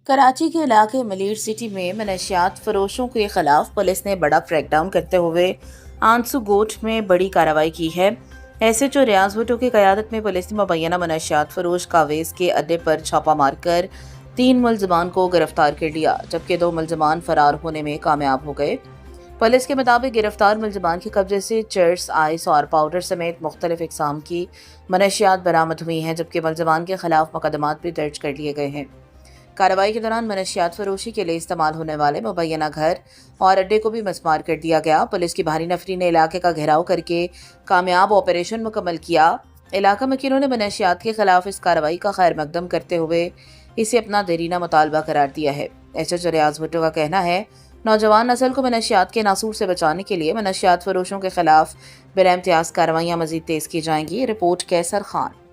कराची के इलाके मलीर सिटी में मनशियात फरोशों के खिलाफ पुलिस ने बड़ा क्रैकडाउन करते हुए आंसू गोट में बड़ी कार्रवाई की है। एसएचओ रियाज भुट्टो की क़यादत में पुलिस ने मुबैना मनशियात फरोश कावेज के अड्डे पर छापा मारकर 3 मुलजमान को गिरफ्तार कर लिया, जबकि 2 मुलजमान फरार होने में कामयाब हो गए। पुलिस के मुताबिक गिरफ्तार मुलजमान के कब्जे से चर्स, आइस और पाउडर समेत मुख्तलिफ इकसाम की मनशियात बरामद हुई हैं, जबकि मुलजमान के खिलाफ मुकदमात भी दर्ज कर लिए गए हैं। कार्रवाई के दौरान मनशियात फरोशी के लिए इस्तेमाल होने वाले मुबैना घर और अड्डे को भी मस्मार कर दिया गया। पुलिस की भारी नफरी ने इलाके का घेराव करके कामयाब ऑपरेशन मुकम्मल किया। इलाका वकीलों ने मनशियात के खिलाफ इस कार्रवाई का खैर मकदम करते हुए इसे अपना देरीना मुतालबा करार दिया है। एसएचओ रियाज भुट्टो का कहना है, नौजवान नस्ल को मनशियात के नासूर से बचाने के लिए मनशियात फरोशों के खिलाफ बिला इम्तियाज कार्रवाइयाँ मजीद तेज की जाएंगी। रिपोर्ट कैसर खान।